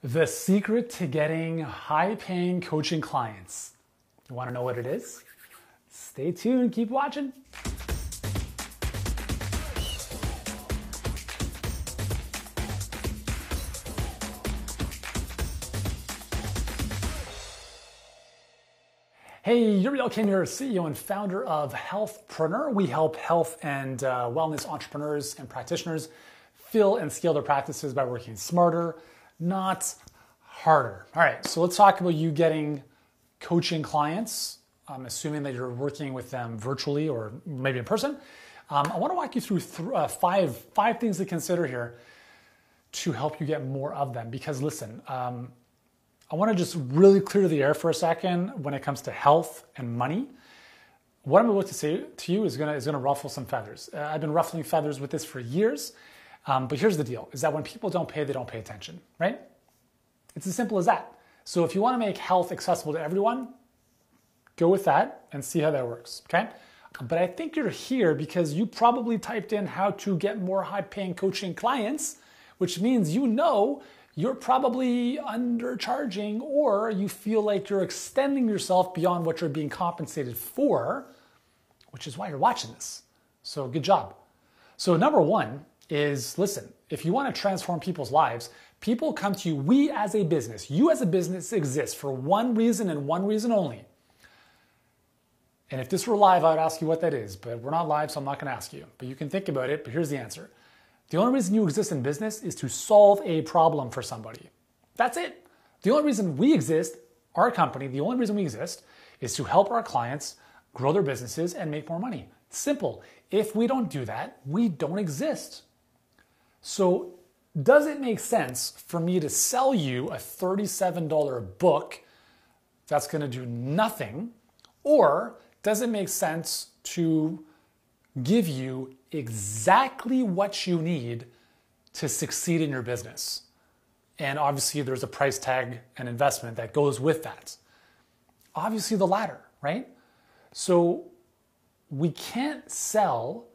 The secret to getting high-paying coaching clients. You want to know what it is? Stay tuned, keep watching. Hey, Uriel Kim here, CEO and founder of Healthpreneur. We help health and wellness entrepreneurs and practitioners fill and scale their practices by working smarter, not harder. All right, so let's talk about you getting coaching clients. I'm assuming that you're working with them virtually or maybe in person. I want to walk you through five things to consider here to help you get more of them. Because listen, I want to just really clear the air for a second when it comes to health and money. What I'm about to say to you is going to ruffle some feathers. I've been ruffling feathers with this for years. But here's the deal, is that when people don't pay, they don't pay attention, right? It's as simple as that. So if you want to make health accessible to everyone, go with that and see how that works, okay? But I think you're here because you probably typed in how to get more high-paying coaching clients, which means you know you're probably undercharging or you feel like you're extending yourself beyond what you're being compensated for, which is why you're watching this. So good job. So number one is, listen, if you want to transform people's lives, people come to you. We as a business, you as a business exist for one reason and one reason only. And if this were live, I would ask you what that is, but we're not live, so I'm not going to ask you. But you can think about it, but here's the answer. The only reason you exist in business is to solve a problem for somebody. That's it. The only reason we exist, our company, the only reason we exist is to help our clients grow their businesses and make more money. Simple. If we don't do that, we don't exist. So does it make sense for me to sell you a $37 book that's going to do nothing? Or does it make sense to give you exactly what you need to succeed in your business? And obviously there's a price tag and investment that goes with that. Obviously the latter, right? So we can't sell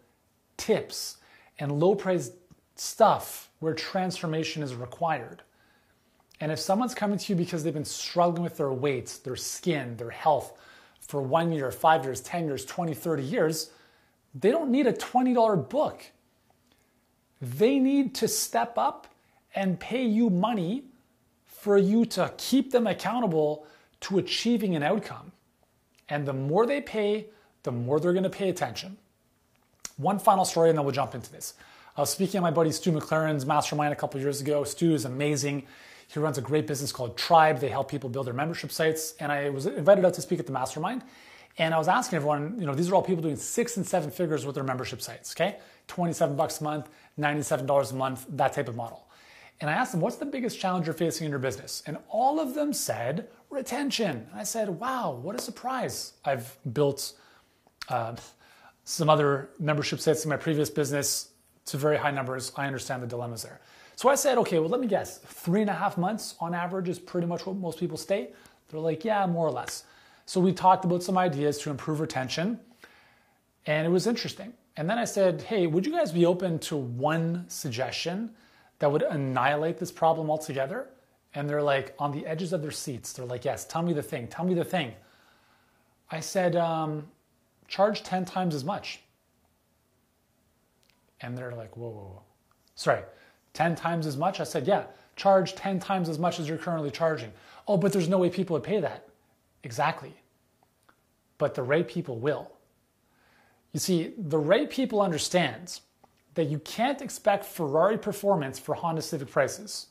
tips and low-priced stuff where transformation is required. And if someone's coming to you because they've been struggling with their weight, their skin, their health for 1 year, 5 years, 10 years, 20, 30 years, they don't need a $20 book. They need to step up and pay you money for you to keep them accountable to achieving an outcome. And the more they pay, the more they're going to pay attention. One final story and then we'll jump into this. I was speaking at my buddy Stu McLaren's mastermind a couple years ago. Stu is amazing. He runs a great business called Tribe. They help people build their membership sites. And I was invited out to speak at the mastermind. And I was asking everyone, these are all people doing 6 and 7 figures with their membership sites, okay? $27 a month, $97 a month, that type of model. And I asked them, what's the biggest challenge you're facing in your business? And all of them said, retention. And I said, wow, what a surprise. I've built some other membership sites in my previous business to very high numbers. I understand the dilemmas there. So I said, okay, well, let me guess. 3.5 months on average is pretty much what most people stay. They're like, yeah, more or less. So we talked about some ideas to improve retention, and it was interesting. And then I said, hey, would you guys be open to one suggestion that would annihilate this problem altogether? And they're like on the edges of their seats. They're like, yes, tell me the thing, tell me the thing. I said, charge 10 times as much. And they're like, whoa. Sorry, 10 times as much? I said, yeah, charge 10 times as much as you're currently charging. Oh, but there's no way people would pay that. Exactly. But the right people will. You see, the right people understand that you can't expect Ferrari performance for Honda Civic prices.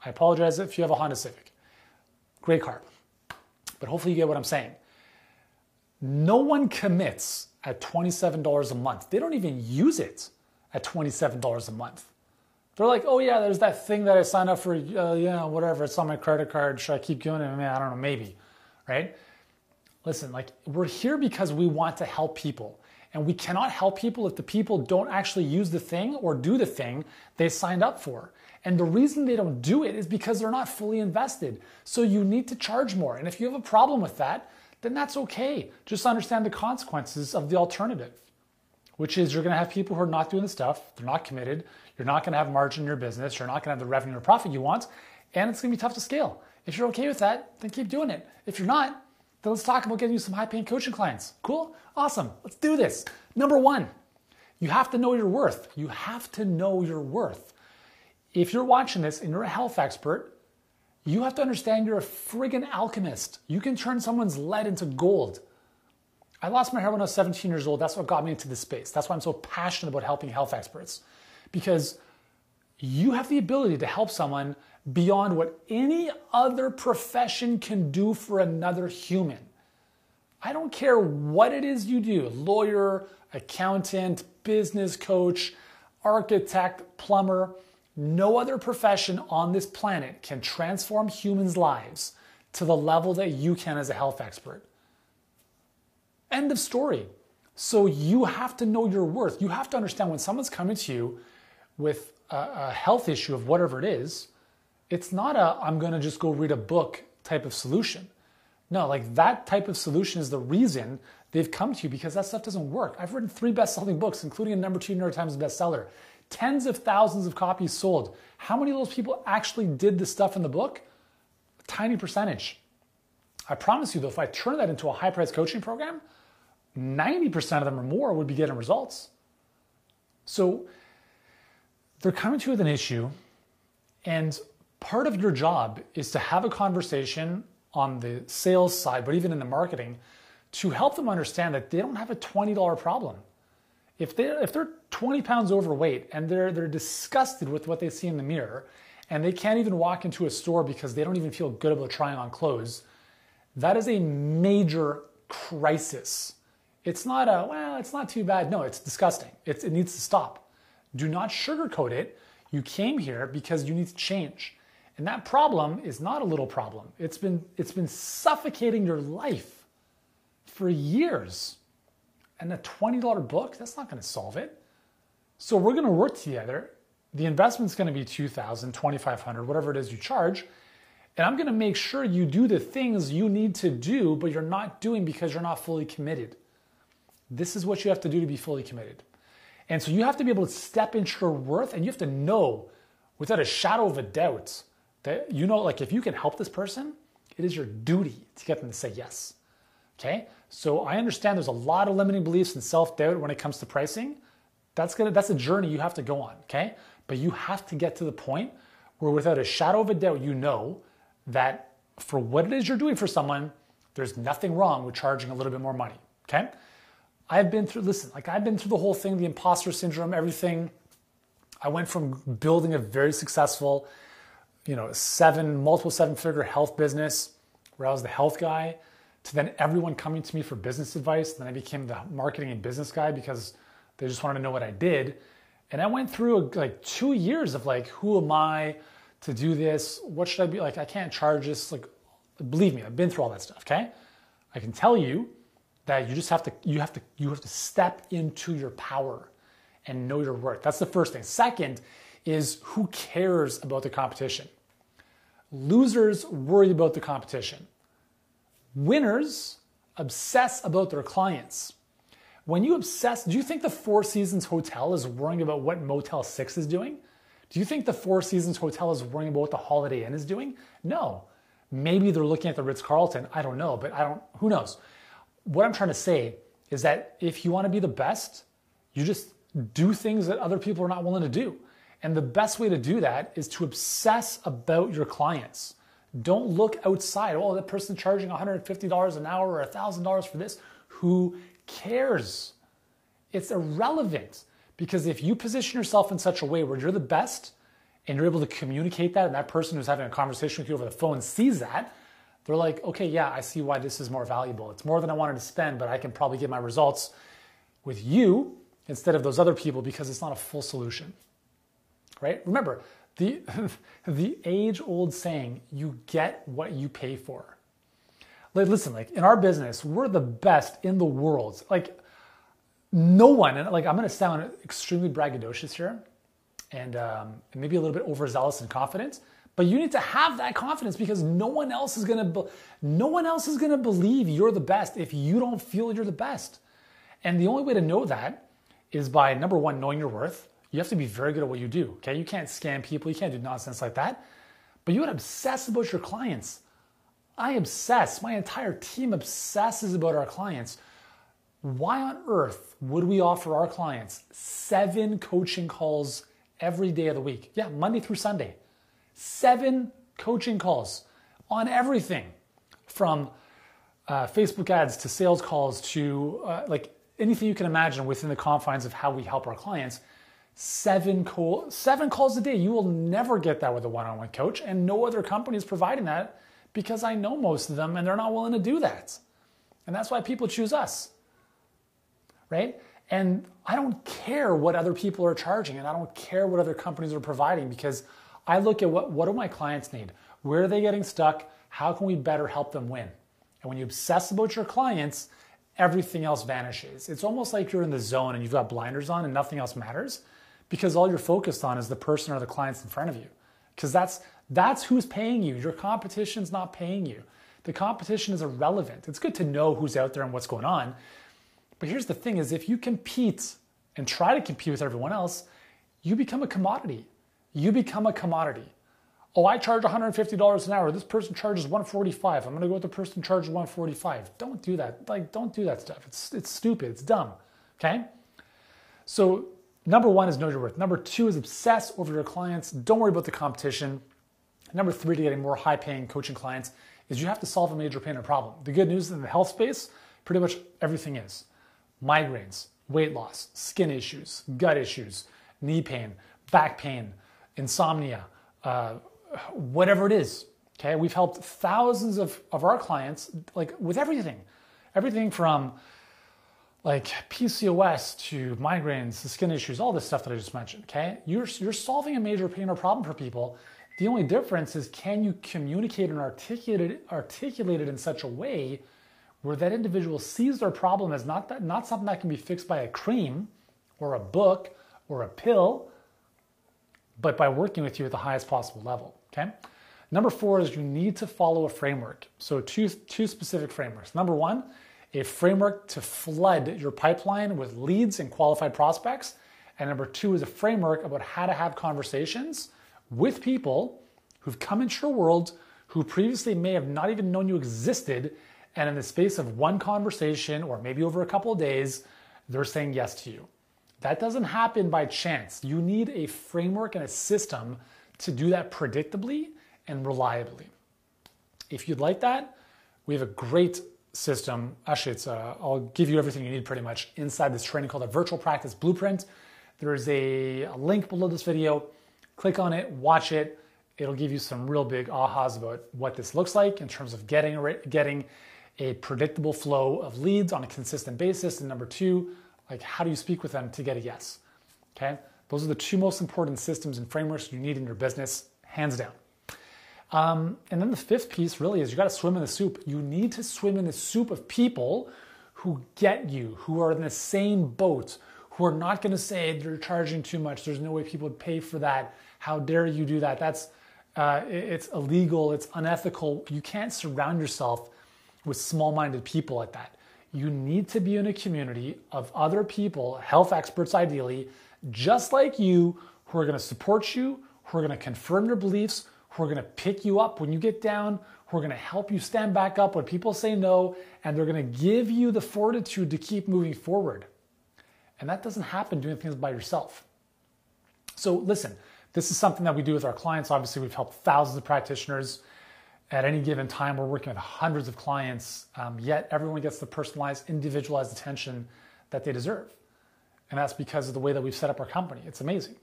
I apologize if you have a Honda Civic. Great car. But hopefully you get what I'm saying. No one commits at $27 a month. They don't even use it at $27 a month. They're like, oh yeah, there's that thing that I signed up for, whatever, it's on my credit card. Should I keep doing it? I don't know, maybe, right? Listen, we're here because we want to help people. And we cannot help people if the people don't actually use the thing or do the thing they signed up for. And the reason they don't do it is because they're not fully invested. So you need to charge more. And if you have a problem with that, then that's okay. Just understand the consequences of the alternative, which is you're going to have people who are not doing the stuff, they're not committed, you're not going to have margin in your business, you're not going to have the revenue or profit you want, and it's going to be tough to scale. If you're okay with that, then keep doing it. If you're not, then let's talk about getting you some high-paying coaching clients. Cool? Awesome. Let's do this. Number one, you have to know your worth. You have to know your worth. If you're watching this and you're a health expert, you have to understand you're a friggin' alchemist. You can turn someone's lead into gold. I lost my hair when I was 17 years old. That's what got me into this space. That's why I'm so passionate about helping health experts. Because you have the ability to help someone beyond what any other profession can do for another human. I don't care what it is you do, lawyer, accountant, business coach, architect, plumber. No other profession on this planet can transform humans' lives to the level that you can as a health expert. End of story. So you have to know your worth. You have to understand when someone's coming to you with a health issue of whatever it is, it's not a, I'm going to just go read a book type of solution. No, like that type of solution is the reason they've come to you, because that stuff doesn't work. I've written 3 best-selling books, including a #2 New York Times bestseller. Tens of thousands of copies sold. How many of those people actually did the stuff in the book? A tiny percentage. I promise you though, if I turn that into a high-price coaching program, 90% of them or more would be getting results. So they're coming to you with an issue, and part of your job is to have a conversation on the sales side, but even in the marketing, to help them understand that they don't have a $20 problem. If they're 20 pounds overweight and they're disgusted with what they see in the mirror, and they can't even walk into a store because they don't even feel good about trying on clothes, that is a major crisis. It's not it's not too bad. No, it's disgusting. It needs to stop. Do not sugarcoat it. You came here because you need to change. And that problem is not a little problem. It's been suffocating your life for years. And a $20 book, that's not going to solve it. So we're going to work together. The investment's going to be $2,000, $2,500, whatever it is you charge. And I'm going to make sure you do the things you need to do, but you're not doing because you're not fully committed. This is what you have to do to be fully committed. And so you have to be able to step into your worth, and you have to know without a shadow of a doubt that, you know, like if you can help this person, it is your duty to get them to say yes. Okay? So I understand there's a lot of limiting beliefs and self-doubt when it comes to pricing. That's a journey you have to go on, okay? But you have to get to the point where without a shadow of a doubt, you know that for what it is you're doing for someone, there's nothing wrong with charging a little bit more money, okay? I've been through the whole thing, the imposter syndrome, everything. I went from building a very successful, multiple 7-figure health business where I was the health guy, to then everyone coming to me for business advice. Then I became the marketing and business guy because they just wanted to know what I did. And I went through 2 years of who am I to do this? What should I be like? I can't charge this. Believe me, I've been through all that stuff. Okay. I can tell you that you have to step into your power and know your worth. That's the first thing. Second is, who cares about the competition? Losers worry about the competition. Winners obsess about their clients. When you obsess, do you think the Four Seasons Hotel is worrying about what Motel 6 is doing? Do you think the Four Seasons Hotel is worrying about what the Holiday Inn is doing? No. Maybe they're looking at the Ritz-Carlton. I don't know, but who knows? What I'm trying to say is that if you want to be the best, you just do things that other people are not willing to do. And the best way to do that is to obsess about your clients. Don't look outside. Oh, that person's charging $150 an hour or $1,000 for this. Who cares? It's irrelevant, because if you position yourself in such a way where you're the best and you're able to communicate that, and that person who's having a conversation with you over the phone sees that, they're like, okay, yeah, I see why this is more valuable. It's more than I wanted to spend, but I can probably get my results with you instead of those other people, because it's not a full solution, right? Remember, the age-old saying, you get what you pay for. Listen, in our business, we're the best in the world. No one, and I'm going to sound extremely braggadocious here, and maybe a little bit overzealous and confident, but you need to have that confidence, because no one else is going to believe you're the best if you don't feel you're the best. And the only way to know that is by, number one, knowing your worth. You have to be very good at what you do, okay? You can't scam people. You can't do nonsense like that. but you would obsess about your clients. I obsess. My entire team obsesses about our clients. Why on earth would we offer our clients 7 coaching calls every day of the week? Yeah, Monday through Sunday. 7 coaching calls on everything from Facebook ads to sales calls to like anything you can imagine within the confines of how we help our clients. 7 calls a day. You will never get that with a one-on-one coach, and no other company is providing that because I know most of them and they're not willing to do that. And that's why people choose us, right? And I don't care what other people are charging, and I don't care what other companies are providing, because I look at what do my clients need? Where are they getting stuck? How can we better help them win? And when you obsess about your clients, everything else vanishes. It's almost like you're in the zone and you've got blinders on and nothing else matters, because all you're focused on is the person or the clients in front of you. Because that's who's paying you. Your competition's not paying you. The competition is irrelevant. It's good to know who's out there and what's going on. But here's the thing is, if you compete and try to compete with everyone else, you become a commodity. You become a commodity. Oh, I charge $150 an hour. This person charges $145. I'm going to go with the person who charges $145. Don't do that. Like, don't do that stuff. It's stupid. It's dumb. Okay? So number 1 is know your worth. Number 2 is obsess over your clients. Don't worry about the competition. Number 3 to getting more high-paying coaching clients is you have to solve a major pain or problem. The good news is in the health space, pretty much everything is. Migraines, weight loss, skin issues, gut issues, knee pain, back pain, insomnia, whatever it is. Okay, we've helped thousands of our clients like with everything from like PCOS to migraines to skin issues, all this stuff that I just mentioned. Okay, you're solving a major pain or problem for people. The only difference is, can you communicate and articulate it in such a way where that individual sees their problem as not something that can be fixed by a cream or a book or a pill, but by working with you at the highest possible level. Okay. Number 4 is you need to follow a framework. So two specific frameworks. Number 1, a framework to flood your pipeline with leads and qualified prospects. And number 2 is a framework about how to have conversations with people who've come into your world, who previously may have not even known you existed, and in the space of one conversation or maybe over a couple of days, they're saying yes to you. That doesn't happen by chance. You need a framework and a system to do that predictably and reliably. If you'd like that, we have a great system. Actually, I'll give you everything you need pretty much inside this training called the Virtual Practice Blueprint. There's a link below this video. Click on it, watch it. It'll give you some real big ahas about what this looks like in terms of getting a predictable flow of leads on a consistent basis. And number 2, like, how do you speak with them to get a yes? Okay, those are the 2 most important systems and frameworks you need in your business, hands down. And then the 5th piece really is you got to swim in the soup. You need to swim in the soup of people who get you, who are in the same boat, who are not going to say you're charging too much. There's no way people would pay for that. How dare you do that? It's illegal. It's unethical. You can't surround yourself with small-minded people like that. You need to be in a community of other people, health experts ideally, just like you, who are going to support you, who are going to confirm your beliefs, who are going to pick you up when you get down, who are going to help you stand back up when people say no, and they're going to give you the fortitude to keep moving forward. And that doesn't happen doing things by yourself. So listen, this is something that we do with our clients. Obviously, we've helped thousands of practitioners. At any given time, we're working with hundreds of clients, yet everyone gets the personalized, individualized attention that they deserve. And that's because of the way that we've set up our company. It's amazing.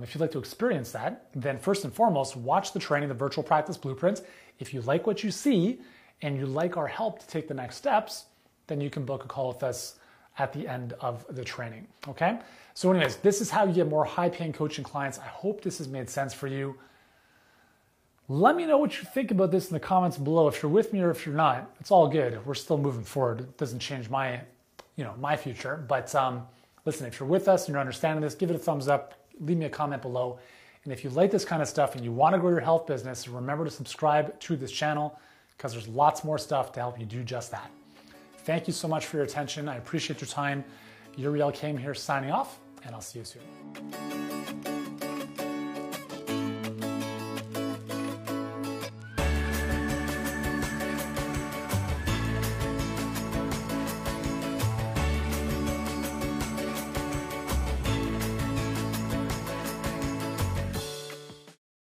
If you'd like to experience that, then first and foremost, watch the training, the Virtual Practice Blueprint. If you like what you see and you like our help to take the next steps, then you can book a call with us at the end of the training, okay? So anyways, this is how you get more high-paying coaching clients. I hope this has made sense for you. Let me know what you think about this in the comments below. If you're with me or if you're not, it's all good. We're still moving forward. It doesn't change my future. But listen, if you're with us and you're understanding this, give it a thumbs up. Leave me a comment below. And if you like this kind of stuff and you want to grow your health business, remember to subscribe to this channel, because there's lots more stuff to help you do just that. Thank you so much for your attention. I appreciate your time. Uriel came here signing off, and I'll see you soon.